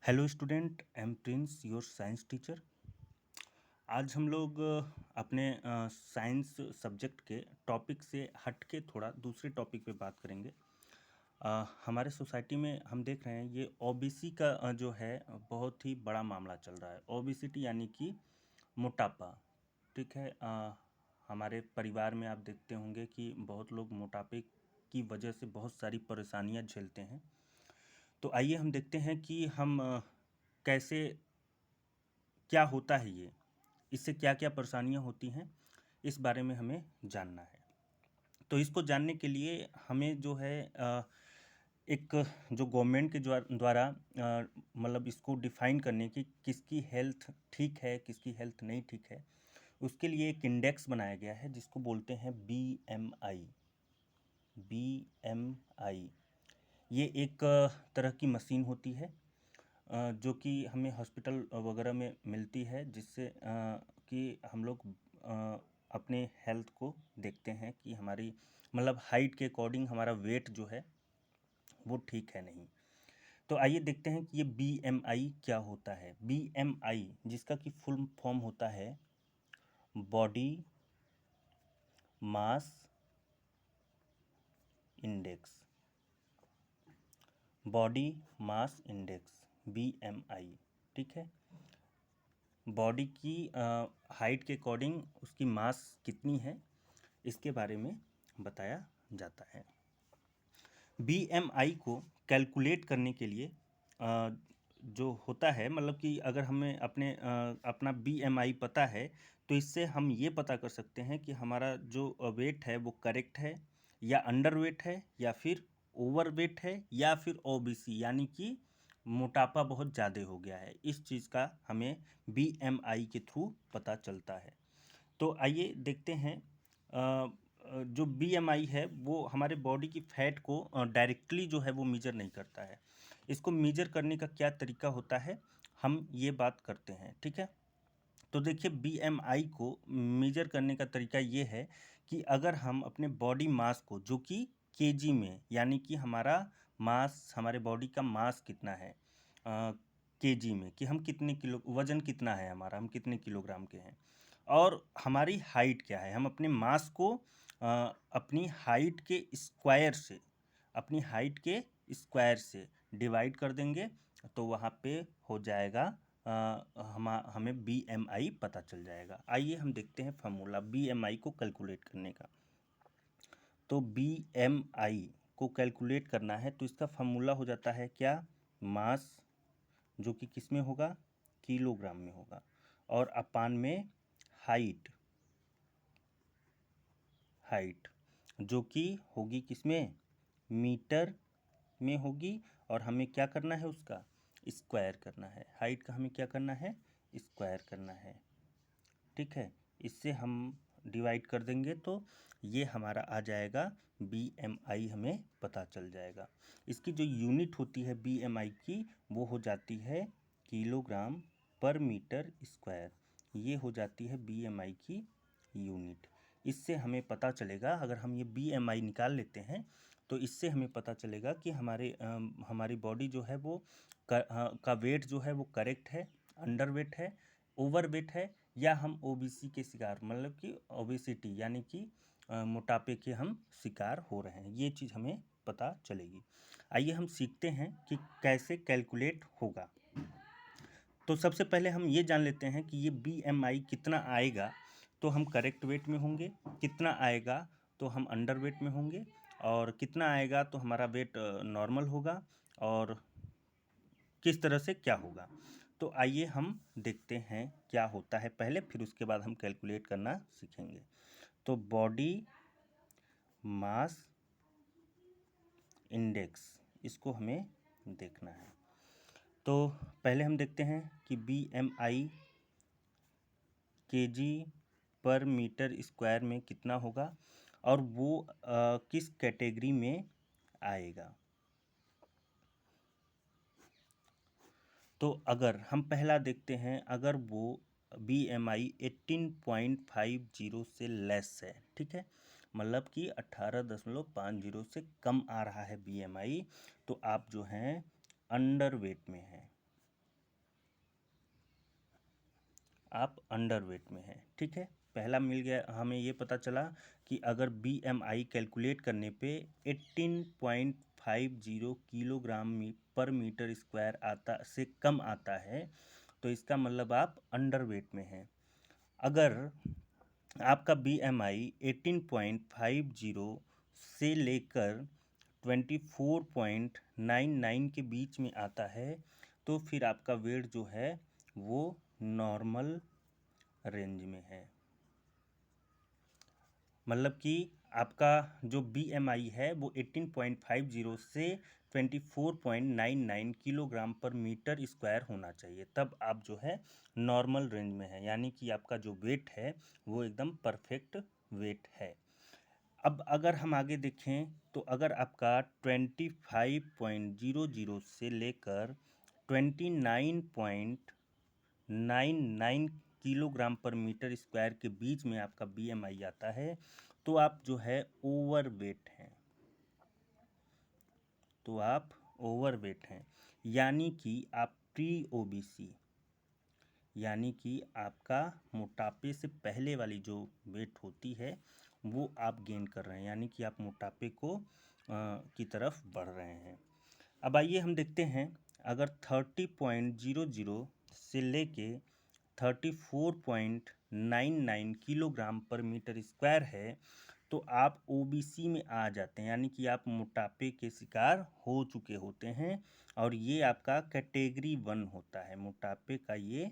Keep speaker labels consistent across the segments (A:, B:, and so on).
A: Hello student, I am Prince your science teacher. आज हम लोग अपने साइंस सब्जेक्ट के टॉपिक से हट के थोड़ा दूसरे टॉपिक पे बात करेंगे। हमारे सोसाइटी में हम देख रहे हैं ये ओबेसी का जो है बहुत ही बड़ा मामला चल रहा है। ओबेसिटी यानी कि मोटापा। ठीक है। हमारे परिवार में आप देखते होंगे कि बहुत लोग मोटापे की वजह से बहुत सारी परेशानियां झेलते हैं। तो आइए हम देखते हैं कि हम कैसे, क्या होता है ये, इससे क्या क्या परेशानियां होती हैं, इस बारे में हमें जानना है। तो इसको जानने के लिए हमें जो है एक जो गवर्नमेंट के द्वारा मतलब इसको डिफाइन करने की किसकी हेल्थ ठीक है किसकी हेल्थ नहीं ठीक है, उसके लिए एक इंडेक्स बनाया गया है जिसको बोलते हैं BMI। BMI ये एक तरह की मशीन होती है जो कि हमें हॉस्पिटल वगैरह में मिलती है, जिससे कि हम लोग अपने हेल्थ को देखते हैं कि हमारी मतलब हाइट के अकॉर्डिंग हमारा वेट जो है वो ठीक है नहीं। तो आइए देखते हैं कि ये BMI क्या होता है। BMI जिसका कि फुल फॉर्म होता है body mass index. Body mass index BMI। ठीक है। बॉडी की हाइट के अकॉर्डिंग उसकी मास कितनी है, इसके बारे में बताया जाता है। BMI को कैलकुलेट करने के लिए जो होता है, मतलब कि अगर हमें अपना BMI पता है तो इससे हम ये पता कर सकते हैं कि हमारा जो वेट है वो करेक्ट है या अंडर वेट है या फिर ओवर वेट है या फिर ओबीसी यानी कि मोटापा बहुत ज़्यादा हो गया है। इस चीज़ का हमें BMI के थ्रू पता चलता है। तो आइए देखते हैं जो BMI है वो हमारे बॉडी की फैट को डायरेक्टली जो है वो मेजर नहीं करता है। इसको मेजर करने का क्या तरीका होता है, हम ये बात करते हैं। ठीक है। तो देखिए BMI को मेजर करने का तरीका ये है कि अगर हम अपने बॉडी मास को, जो कि केजी में, यानी कि हमारा मास, हमारे बॉडी का मास कितना है केजी में, कि हम कितने किलो, वजन कितना है हमारा, हम कितने किलोग्राम के हैं, और हमारी हाइट क्या है, हम अपने मास को अपनी हाइट के स्क्वायर से, अपनी हाइट के स्क्वायर से डिवाइड कर देंगे तो वहाँ पे हो जाएगा हमें BMI पता चल जाएगा। आइए हम देखते हैं फार्मूला BMI को कैलकुलेट करने का। तो BMI को कैलकुलेट करना है तो इसका फार्मूला हो जाता है क्या, मास, जो कि किस में होगा, किलोग्राम में होगा, और अपान में हाइट, हाइट जो कि होगी किस में, मीटर में होगी, और हमें क्या करना है, उसका स्क्वायर करना है। हाइट का हमें क्या करना है, स्क्वायर करना है। ठीक है। इससे हम डिवाइड कर देंगे तो ये हमारा आ जाएगा BMI, हमें पता चल जाएगा। इसकी जो यूनिट होती है BMI की, वो हो जाती है किलोग्राम पर मीटर स्क्वायर। ये हो जाती है BMI की यूनिट। इससे हमें पता चलेगा, अगर हम ये BMI निकाल लेते हैं तो इससे हमें पता चलेगा कि हमारी बॉडी जो है वो का वेट जो है वो करेक्ट है, अंडर वेट है, ओवर वेट है, या हम ओबीसी के शिकार, मतलब कि ओबेसिटी यानी कि मोटापे के हम शिकार हो रहे हैं। ये चीज़ हमें पता चलेगी। आइए हम सीखते हैं कि कैसे कैलकुलेट होगा। तो सबसे पहले हम ये जान लेते हैं कि ये BMI कितना आएगा तो हम करेक्ट वेट में होंगे, कितना आएगा तो हम अंडर वेट में होंगे, और कितना आएगा तो हमारा वेट नॉर्मल होगा, और किस तरह से क्या होगा। तो आइए हम देखते हैं क्या होता है पहले, फिर उसके बाद हम कैलकुलेट करना सीखेंगे। तो बॉडी मास इंडेक्स, इसको हमें देखना है। तो पहले हम देखते हैं कि BMI केजी पर मीटर स्क्वायर में कितना होगा, और वो किस कैटेगरी में आएगा। तो अगर हम पहला देखते हैं, अगर वो BMI 18.50 से लेस है, ठीक है, मतलब कि 18.50 से कम आ रहा है BMI, तो आप जो हैं अंडर वेट में हैं। आप अंडर वेट में हैं। ठीक है, पहला मिल गया, हमें ये पता चला कि अगर BMI कैलकुलेट करने पे 18.50 किलोग्राम पर मीटर स्क्वायर आता से कम आता है तो इसका मतलब आप अंडर वेट में हैं। अगर आपका BMI 18.50 से लेकर 24.99 के बीच में आता है तो फिर आपका वेट जो है वो नॉर्मल रेंज में है। मतलब कि आपका जो BMI है वो 18.50 से 24.99 किलोग्राम पर मीटर स्क्वायर होना चाहिए, तब आप जो है नॉर्मल रेंज में है, यानी कि आपका जो वेट है वो एकदम परफेक्ट वेट है। अब अगर हम आगे देखें तो अगर आपका 25.00 से लेकर 29.99 किलोग्राम पर मीटर स्क्वायर के बीच में आपका BMI आता है तो आप जो है ओवर वेट हैं, तो आप ओवर वेट हैं, यानी कि आप प्री OBC, यानी कि आपका मोटापे से पहले वाली जो वेट होती है वो आप गेन कर रहे हैं, यानी कि आप मोटापे को की तरफ बढ़ रहे हैं। अब आइए हम देखते हैं, अगर 30.00 से लेके 34.99 किलोग्राम पर मीटर स्क्वायर है तो आप OBC में आ जाते हैं, यानी कि आप मोटापे के शिकार हो चुके होते हैं और ये आपका कैटेगरी 1 होता है, मोटापे का ये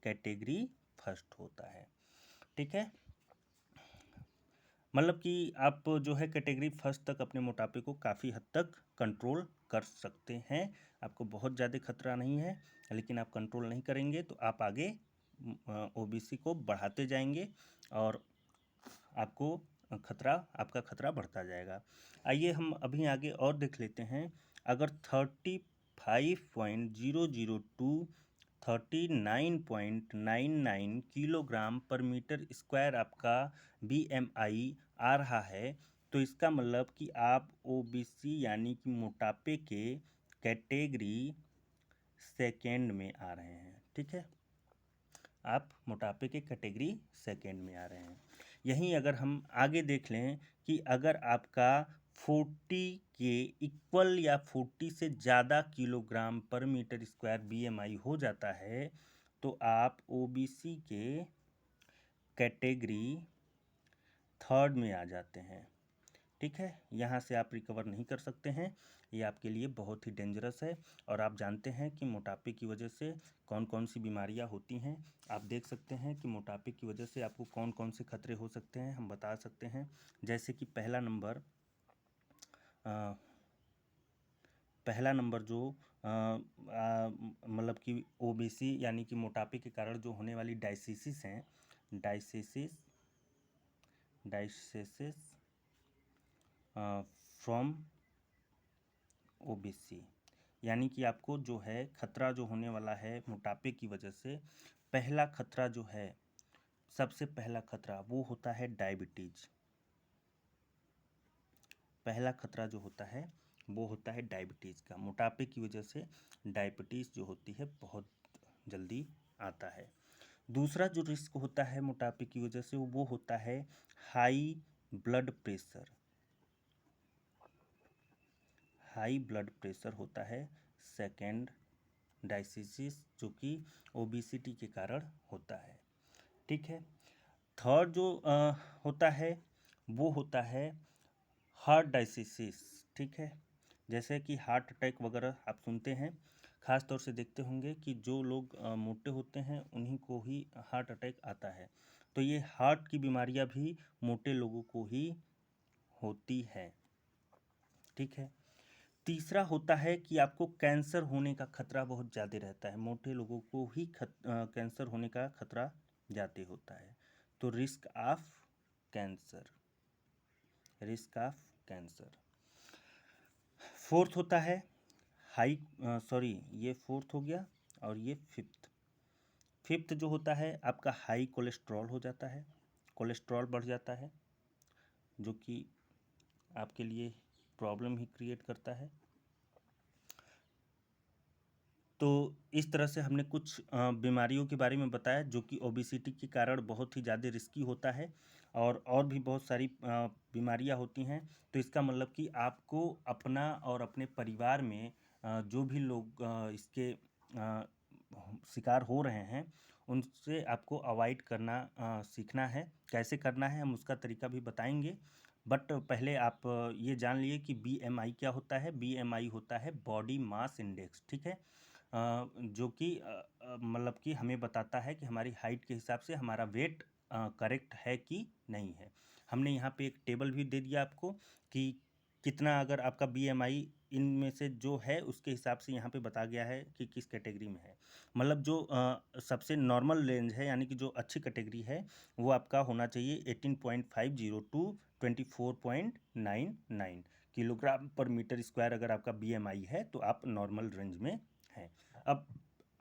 A: कैटेगरी फर्स्ट होता है। ठीक है, मतलब कि आप जो है कैटेगरी फर्स्ट तक अपने मोटापे को काफ़ी हद तक कंट्रोल कर सकते हैं, आपको बहुत ज़्यादा खतरा नहीं है, लेकिन आप कंट्रोल नहीं करेंगे तो आप आगे OBC को बढ़ाते जाएंगे और आपको आपका खतरा बढ़ता जाएगा। आइए हम अभी आगे और देख लेते हैं, अगर 35.002 39.99 किलोग्राम पर मीटर स्क्वायर आपका BMI आ रहा है तो इसका मतलब कि आप OBC यानी कि मोटापे के कैटेगरी सेकेंड में आ रहे हैं। ठीक है, आप मोटापे के कैटेगरी सेकेंड में आ रहे हैं। यहीं अगर हम आगे देख लें कि अगर आपका 40 के इक्वल या 40 से ज़्यादा किलोग्राम पर मीटर स्क्वायर BMI हो जाता है तो आप OBC के कैटेगरी थर्ड में आ जाते हैं। ठीक है, यहाँ से आप रिकवर नहीं कर सकते हैं, ये आपके लिए बहुत ही डेंजरस है और आप जानते हैं कि मोटापे की वजह से कौन कौन सी बीमारियाँ होती हैं। आप देख सकते हैं कि मोटापे की वजह से आपको कौन कौन से खतरे हो सकते हैं, हम बता सकते हैं। जैसे कि पहला नंबर जो मतलब कि OBC यानी कि मोटापे के कारण जो होने वाली डायसिसिस हैं, डायसिसिस फ्रॉम OBC, यानी कि आपको जो है खतरा जो होने वाला है मोटापे की वजह से, पहला खतरा जो है, सबसे पहला खतरा वो होता है डायबिटीज। पहला खतरा जो होता है वो होता है डायबिटीज़ का, मोटापे की वजह से डायबिटीज़ जो होती है बहुत जल्दी आता है। दूसरा जो रिस्क होता है मोटापे की वजह से वो होता है high blood pressure. High blood pressure होता है सेकेंड डायसिसिस जो कि OBCT के कारण होता है। ठीक है, थर्ड जो होता है वो होता है हार्ट डायसिसिस। ठीक है, जैसे कि हार्ट अटैक वगैरह आप सुनते हैं, ख़ास तौर से देखते होंगे कि जो लोग मोटे होते हैं उन्हीं को ही हार्ट अटैक आता है, तो ये हार्ट की बीमारियां भी मोटे लोगों को ही होती है। ठीक है, तीसरा होता है कि आपको कैंसर होने का खतरा बहुत ज़्यादा रहता है, मोटे लोगों को ही कैंसर होने का खतरा ज़्यादा होता है, तो रिस्क ऑफ कैंसर। फोर्थ होता है ये फोर्थ हो गया और ये फिफ्थ जो होता है आपका हाई कोलेस्ट्रॉल हो जाता है, कोलेस्ट्रॉल बढ़ जाता है जो कि आपके लिए प्रॉब्लम ही क्रिएट करता है। तो इस तरह से हमने कुछ बीमारियों के बारे में बताया जो कि ओबेसिटी के कारण बहुत ही ज़्यादा रिस्की होता है, और भी बहुत सारी बीमारियां होती हैं। तो इसका मतलब कि आपको अपना और अपने परिवार में जो भी लोग इसके शिकार हो रहे हैं उनसे आपको अवॉइड करना सीखना है। कैसे करना है हम उसका तरीका भी बताएंगे, बट पहले आप ये जान लिए कि बीएमआई क्या होता है। बीएमआई होता है बॉडी मास इंडेक्स, ठीक है, जो कि मतलब कि हमें बताता है कि हमारी हाइट के हिसाब से हमारा वेट करेक्ट है कि नहीं है। हमने यहाँ पे एक टेबल भी दे दिया आपको कि कितना अगर आपका बीएमआई इनमें से जो है उसके हिसाब से यहाँ पे बता गया है कि किस कैटेगरी में है। मतलब जो सबसे नॉर्मल रेंज है यानी कि जो अच्छी कैटेगरी है वो आपका होना चाहिए 18.50 टू 24.99 किलोग्राम पर मीटर स्क्वायर। अगर आपका बीएमआई है तो आप नॉर्मल रेंज में हैं। अब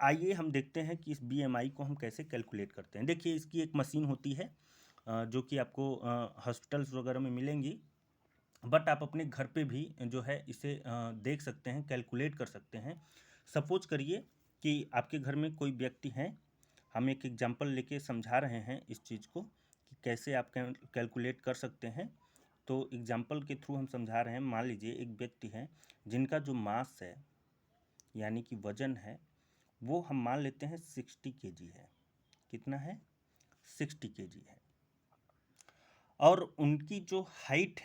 A: आइए हम देखते हैं कि इस बीएमआई को हम कैसे कैलकुलेट करते हैं। देखिए इसकी एक मशीन होती है जो कि आपको हॉस्पिटल्स वगैरह में मिलेंगी, बट आप अपने घर पे भी जो है इसे देख सकते हैं, कैलकुलेट कर सकते हैं। सपोज करिए कि आपके घर में कोई व्यक्ति हैं, हम एक एग्जांपल लेके समझा रहे हैं इस चीज़ को कि कैसे आप कैलकुलेट कर सकते हैं। तो एग्जांपल के थ्रू हम समझा रहे हैं। मान लीजिए एक व्यक्ति हैं जिनका जो मास है यानी कि वजन है वो हम मान लेते हैं 60 kg है। कितना है? 60 kg है। और उनकी जो हाइट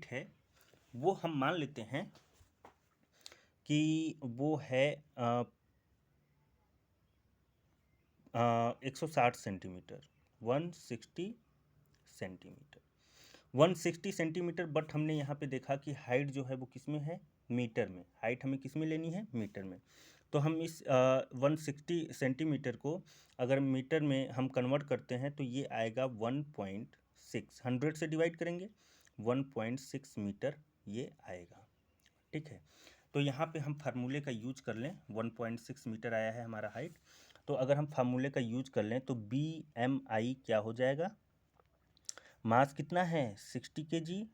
A: है वो हम मान लेते हैं कि वो है 160 सेंटीमीटर, 160 सेंटीमीटर। बट हमने यहाँ पे देखा कि हाइट जो है वो किस में है? मीटर में। हाइट हमें किस में लेनी है? मीटर में। तो हम इस 160 सेंटीमीटर को अगर मीटर में हम कन्वर्ट करते हैं तो ये आएगा 1.6। 100 से डिवाइड करेंगे 1.6 मीटर ये आएगा, ठीक है। तो यहाँ पे हम फार्मूले का यूज कर लें, 1.6 मीटर आया है हमारा हाइट। तो अगर हम फार्मूले का यूज कर लें तो बी एम आई क्या हो जाएगा? मास कितना है? 60 kg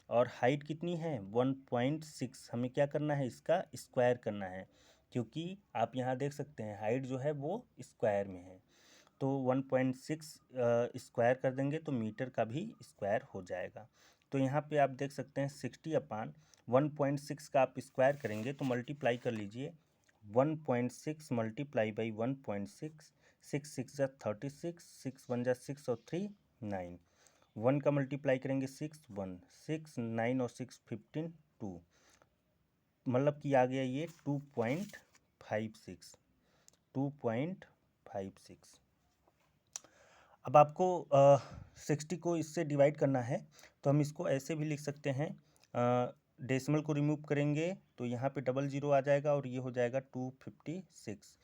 A: और हाइट कितनी है? 1.6। हमें क्या करना है? इसका स्क्वायर करना है, क्योंकि आप यहाँ देख सकते हैं हाइट जो है वो स्क्वायर में है। तो 1.6 स्क्वायर कर देंगे तो मीटर का भी स्क्वायर हो जाएगा। तो यहाँ पे आप देख सकते हैं 60/1.6 का आप स्क्वायर करेंगे तो मल्टीप्लाई कर लीजिए 1.6 मल्टीप्लाई बाई 1.6, 6 जा 36, 6 1 जा 6 और 3 9। 1 का मल्टीप्लाई करेंगे 6 1 6 9 और 6 15 2, मतलब कि आ गया ये 2.56। अब आपको 60 को इससे डिवाइड करना है तो हम इसको ऐसे भी लिख सकते हैं। डेसिमल को रिमूव करेंगे तो यहाँ पे डबल ज़ीरो आ जाएगा और ये हो जाएगा 256।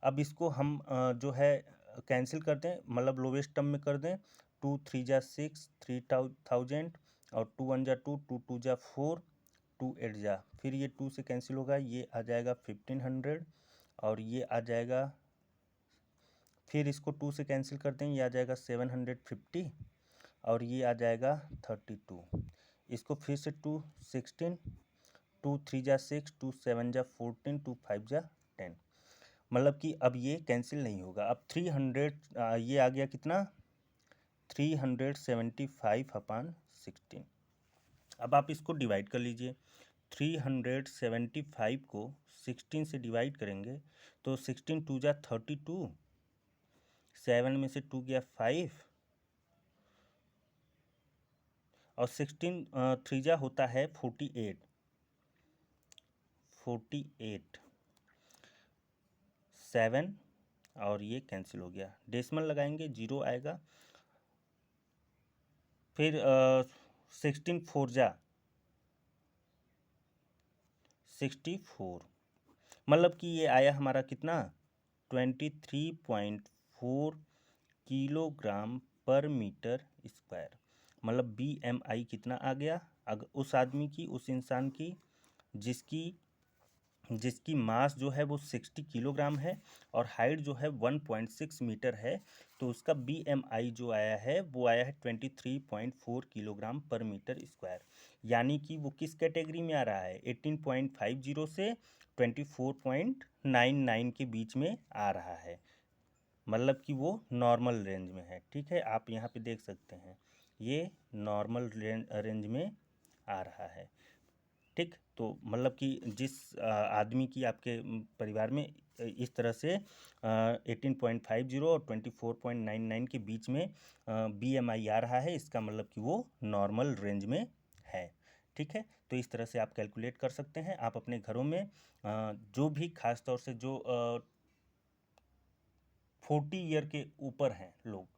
A: अब इसको हम जो है कैंसिल कर दें, मतलब लोवेस्ट टर्म में कर दें। 2 3 जा 6, 3000 और 2 1 जा 2, 2 2 जा 4, 2 8 जा, फिर ये 2 से कैंसिल होगा, ये आ जाएगा 1500 और ये आ जाएगा, फिर इसको 2 से कैंसिल कर दें, ये आ जाएगा 750 और ये आ जाएगा 32। इसको फिर से 2 16, 2 3 जा 6, 2 7 जा 14, 2 5 जा 10, मतलब कि अब ये कैंसिल नहीं होगा। अब 300 ये आ गया कितना? 375/16। अब आप इसको डिवाइड कर लीजिए। 375 को 16 से डिवाइड करेंगे तो 16 2 जा 32, 7 में से 2 गया 5 और 16 3 जा होता है 48, 7 और ये कैंसिल हो गया। डेसिमल लगाएंगे, 0 आएगा। फिर 16 4 जा 64, मतलब कि ये आया हमारा कितना? 23.4 किलोग्राम पर मीटर स्क्वायर। मतलब BMI कितना आ गया? अगर उस आदमी की, उस इंसान की जिसकी जिसकी मास जो है वो 60 किलोग्राम है और हाइट जो है 1.6 मीटर है, तो उसका BMI जो आया है वो आया है 23.4 किलोग्राम पर मीटर स्क्वायर। यानी कि वो किस कैटेगरी में आ रहा है, 18.50 से 24.99 के बीच में आ रहा है। मतलब कि वो नॉर्मल रेंज में है। ठीक है, आप यहाँ पे देख सकते हैं ये नॉर्मल रेंज में आ रहा है। ठीक, तो मतलब कि जिस आदमी की आपके परिवार में इस तरह से 18.50 और 24.99 के बीच में BMI आ रहा है, इसका मतलब कि वो नॉर्मल रेंज में है। ठीक है, तो इस तरह से आप कैलकुलेट कर सकते हैं। आप अपने घरों में जो भी खास तौर से जो 40 ईयर के ऊपर हैं लोग,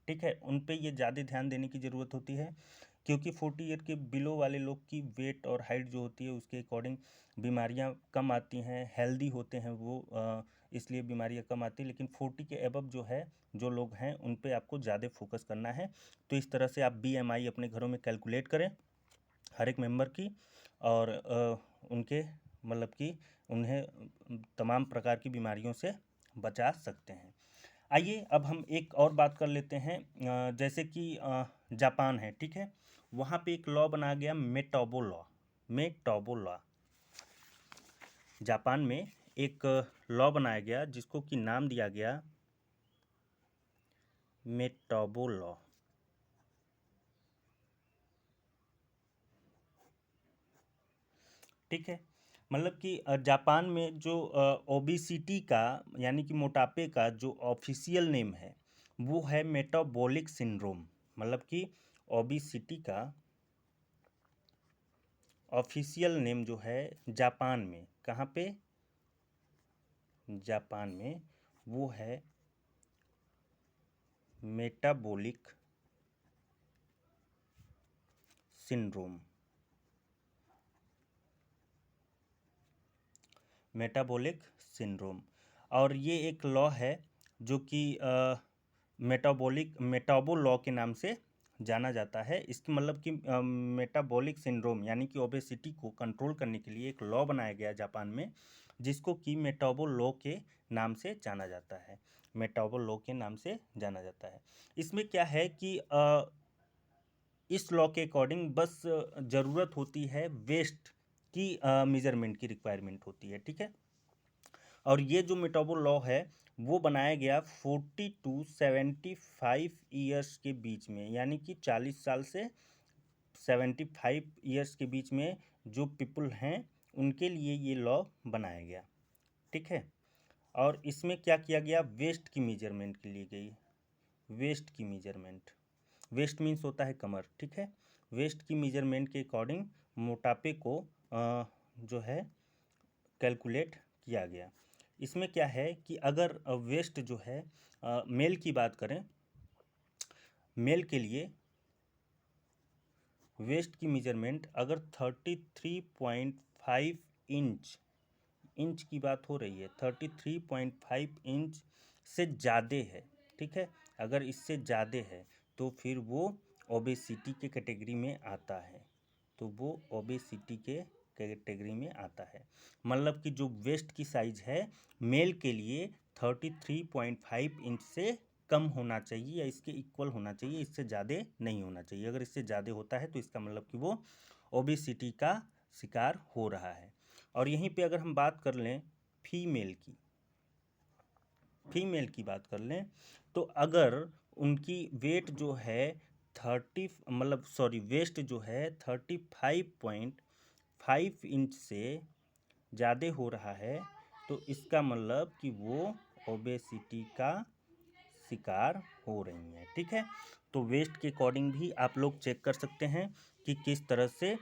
A: ठीक है, उन पे ये ज़्यादा ध्यान देने की ज़रूरत होती है, क्योंकि 40 ईयर के बिलो वाले लोग की वेट और हाइट जो होती है उसके अकॉर्डिंग बीमारियां कम आती हैं, हेल्दी होते हैं वो, इसलिए बीमारियां कम आती हैं। लेकिन 40 के अबव जो है, जो लोग हैं, उन पे आपको ज़्यादा फोकस करना है। तो इस तरह से आप BMI अपने घरों में कैलकुलेट करें हर एक मेंबर की, और उनके मतलब कि उन्हें तमाम प्रकार की बीमारियों से बचा सकते हैं। आइए अब हम एक और बात कर लेते हैं। जैसे कि जापान है, ठीक है, वहाँ पे एक लॉ बना गया, मेटाबो लॉ। मेटाबो लॉ, जापान में एक लॉ बनाया गया जिसको कि नाम दिया गया मेटाबो लॉ। ठीक है, मतलब कि जापान में जो ओबिसिटी का यानी कि मोटापे का जो ऑफिशियल नेम है वो है मेटाबॉलिक सिंड्रोम। मतलब कि ओबिसिटी का ऑफिशियल नेम जो है जापान में, कहाँ पे, जापान में, वो है मेटाबॉलिक सिंड्रोम। मेटाबॉलिक सिंड्रोम, और ये एक लॉ है जो कि मेटाबो लॉ के नाम से जाना जाता है। इसकी मतलब कि मेटाबॉलिक सिंड्रोम यानी कि ओबेसिटी को कंट्रोल करने के लिए एक लॉ बनाया गया जापान में, जिसको कि मेटाबो लॉ के नाम से जाना जाता है। मेटाबो लॉ के नाम से जाना जाता है। इसमें क्या है कि इस लॉ के अकॉर्डिंग बस ज़रूरत होती है वेस्ट की मेजरमेंट की रिक्वायरमेंट होती है। ठीक है, और ये जो मेटाबो लॉ है वो बनाया गया 40 टू 75 ईयर्स के बीच में, यानी कि 40 साल से 75 ईयर्स के बीच में जो पीपल हैं उनके लिए ये लॉ बनाया गया। ठीक है, और इसमें क्या किया गया, वेस्ट की मेजरमेंट के लिए गई, वेस्ट की मेजरमेंट, वेस्ट मीन्स होता है कमर। ठीक है, वेस्ट की मेजरमेंट के अकॉर्डिंग मोटापे को जो है कैलकुलेट किया गया। इसमें क्या है कि अगर वेस्ट जो है, मेल की बात करें, मेल के लिए वेस्ट की मेजरमेंट अगर 33.5 इंच, इंच की बात हो रही है, 33.5 इंच से ज़्यादा है, ठीक है, अगर इससे ज़्यादा है तो फिर वो ओबेसिटी के कैटेगरी में आता है, तो वो ओबेसिटी के कैटेगरी में आता है। मतलब कि जो वेस्ट की साइज है मेल के लिए 33.5 इंच से कम होना चाहिए या इसके इक्वल होना चाहिए, इससे ज़्यादा नहीं होना चाहिए। अगर इससे ज़्यादा होता है तो इसका मतलब कि वो ओबेसिटी का शिकार हो रहा है। और यहीं पे अगर हम बात कर लें फीमेल की, फीमेल की बात कर लें, तो अगर उनकी वेट जो है 30 मतलब सॉरी वेस्ट जो है 35.5 इंच से ज़्यादा हो रहा है, तो इसका मतलब कि वो ओबेसिटी का शिकार हो रही हैं। ठीक है, तो वेस्ट के अकॉर्डिंग भी आप लोग चेक कर सकते हैं कि किस तरह से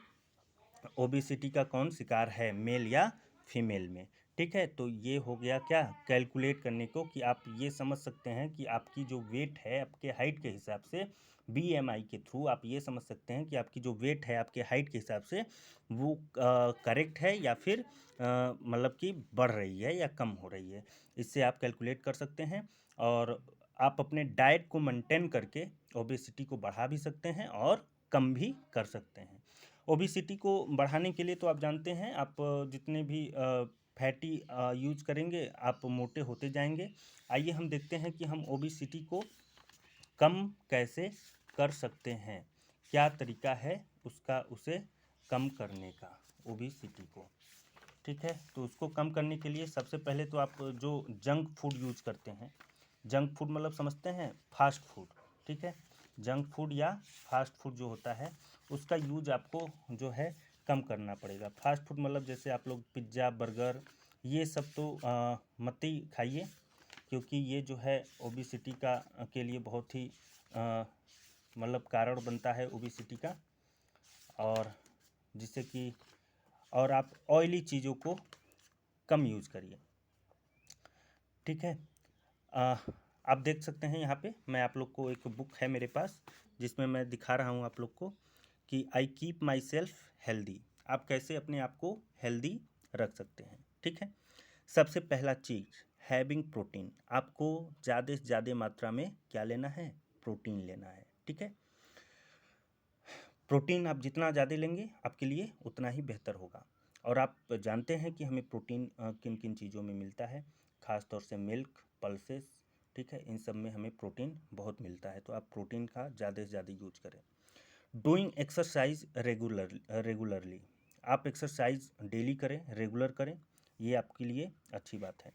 A: ओबेसिटी का कौन शिकार है, मेल या फीमेल में। ठीक है, तो ये हो गया क्या, कैलकुलेट करने को, कि आप ये समझ सकते हैं कि आपकी जो वेट है आपके हाइट के हिसाब से, BMI के थ्रू आप ये समझ सकते हैं कि आपकी जो वेट है आपके हाइट के हिसाब से वो करेक्ट है या फिर मतलब कि बढ़ रही है या कम हो रही है। इससे आप कैलकुलेट कर सकते हैं, और आप अपने डाइट को मेंटेन करके ओबेसिटी को बढ़ा भी सकते हैं और कम भी कर सकते हैं। ओबेसिटी को बढ़ाने के लिए तो आप जानते हैं, आप जितने भी फैटी यूज करेंगे आप मोटे होते जाएंगे। आइए हम देखते हैं कि हम ओबेसिटी को कम कैसे कर सकते हैं, क्या तरीका है उसका उसे कम करने का, ओबेसिटी को। ठीक है, तो उसको कम करने के लिए सबसे पहले तो आप जो जंक फूड यूज करते हैं, जंक फूड मतलब समझते हैं फास्ट फूड। ठीक है, जंक फूड या फास्ट फूड जो होता है उसका यूज आपको जो है कम करना पड़ेगा। फास्ट फूड मतलब जैसे आप लोग पिज्ज़ा, बर्गर, ये सब तो मत ही खाइए, क्योंकि ये जो है ओबेसिटी का के लिए बहुत ही मतलब कारण बनता है ओबेसिटी का। और जिससे कि और आप ऑयली चीज़ों को कम यूज़ करिए। ठीक है, आप देख सकते हैं यहाँ पे मैं आप लोग को एक बुक है मेरे पास जिसमें मैं दिखा रहा हूँ आप लोग को कि I keep my self healthy, आप कैसे अपने आप को हेल्दी रख सकते हैं। ठीक है, सबसे पहला चीज़ हैविंग प्रोटीन, आपको ज़्यादा से ज़्यादा मात्रा में क्या लेना है, प्रोटीन लेना है। ठीक है, प्रोटीन आप जितना ज़्यादा लेंगे आपके लिए उतना ही बेहतर होगा। और आप जानते हैं कि हमें प्रोटीन किन किन चीज़ों में मिलता है, ख़ास तौर से मिल्क, पल्सेस। ठीक है, इन सब में हमें प्रोटीन बहुत मिलता है, तो आप प्रोटीन का ज़्यादा से ज़्यादा यूज करें। डूइंग एक्सरसाइज रेगुलरली, आप एक्सरसाइज डेली करें, रेगुलर करें, ये आपके लिए अच्छी बात है।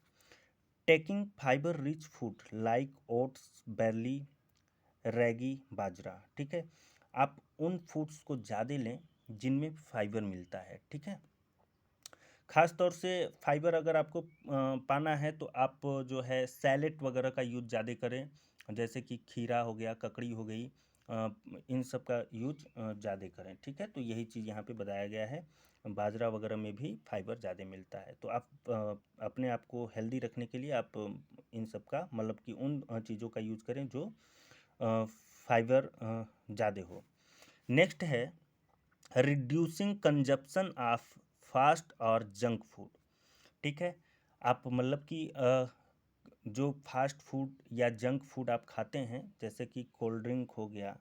A: Taking fibre rich food like oats, barley, ragi, bajra. ठीक है, आप उन फूड्स को ज़्यादा लें जिनमें फाइबर मिलता है। ठीक है, ख़ास तौर से फाइबर अगर आपको पाना है तो आप जो है सैलेड वगैरह का यूज़ ज़्यादा करें, जैसे कि खीरा हो गया, ककड़ी हो गई, इन सब का यूज ज़्यादा करें। ठीक है, तो यही चीज़ यहाँ पे बताया गया है, बाजरा वगैरह में भी फाइबर ज़्यादा मिलता है। तो आप अपने आप को हेल्दी रखने के लिए आप इन सब का मतलब कि उन चीज़ों का यूज़ करें जो फाइबर ज़्यादा हो। नेक्स्ट है रिड्यूसिंग कंजप्शन ऑफ फास्ट और जंक फूड। ठीक है, आप मतलब कि जो फास्ट फूड या जंक फूड आप खाते हैं, जैसे कि कोल्ड ड्रिंक हो गया,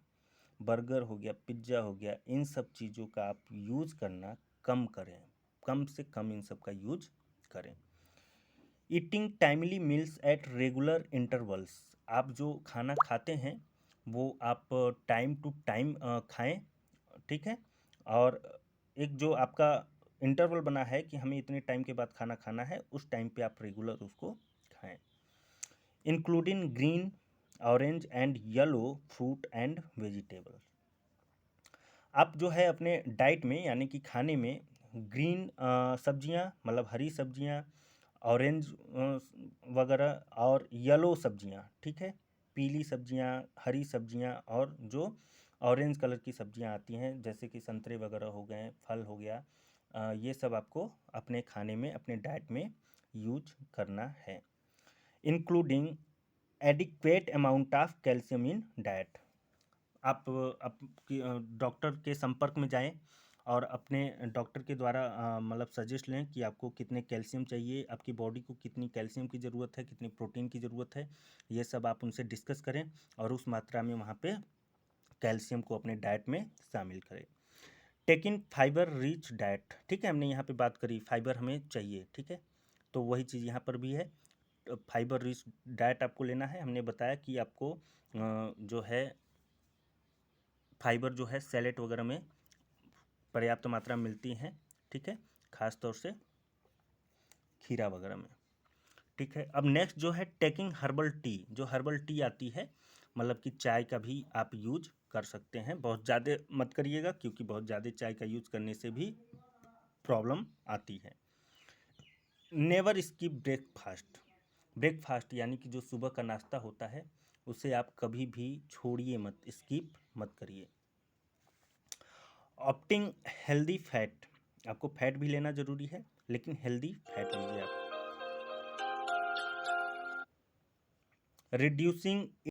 A: बर्गर हो गया, पिज्ज़ा हो गया, इन सब चीज़ों का आप यूज़ करना कम करें, कम से कम इन सब का यूज करें। Eating timely meals at regular intervals, आप जो खाना खाते हैं वो आप टाइम टू टाइम खाएं। ठीक है, और एक जो आपका इंटरवल बना है कि हमें इतने टाइम के बाद खाना खाना है, उस टाइम पे आप रेगुलर उसको खाएं। Including green, orange and yellow fruit and vegetable, आप जो है अपने डाइट में यानी कि खाने में ग्रीन सब्जियां मतलब हरी सब्जियां, ऑरेंज वगैरह और येलो सब्जियां। ठीक है, पीली सब्जियां, हरी सब्जियां और जो ऑरेंज कलर की सब्जियां आती हैं जैसे कि संतरे वगैरह हो गए, फल हो गया, ये सब आपको अपने खाने में, अपने डाइट में यूज करना है। Including adequate amount of calcium in diet, आप डॉक्टर के संपर्क में जाएं और अपने डॉक्टर के द्वारा मतलब सजेस्ट लें कि आपको कितने कैल्शियम चाहिए, आपकी बॉडी को कितनी कैल्शियम की ज़रूरत है, कितनी प्रोटीन की ज़रूरत है, ये सब आप उनसे डिस्कस करें और उस मात्रा में वहाँ पे कैल्शियम को अपने डाइट में शामिल करें। टेकिंग फाइबर रिच डाइट, ठीक है, हमने यहाँ पे बात करी फाइबर हमें चाहिए। ठीक है, तो वही चीज़ यहाँ पर भी है, फाइबर रिच डाइट आपको लेना है। हमने बताया कि आपको जो है फाइबर जो है सैलेड वगैरह में पर्याप्त मात्रा में मिलती हैं। ठीक है, खास तौर से खीरा वगैरह में। ठीक है, अब नेक्स्ट जो है टेकिंग हर्बल टी, जो हर्बल टी आती है मतलब कि चाय का भी आप यूज कर सकते हैं, बहुत ज़्यादा मत करिएगा क्योंकि बहुत ज़्यादा चाय का यूज करने से भी प्रॉब्लम आती है। नेवर स्किप ब्रेकफास्ट, ब्रेकफास्ट यानी कि जो सुबह का नाश्ता होता है उसे आप कभी भी छोड़िए मत, स्किप मत करिए। ऑप्टिंग हेल्दी फैट, आपको फैट भी लेना ज़रूरी है लेकिन हेल्दी फैट लीजिए आप। रिड्यूसिंग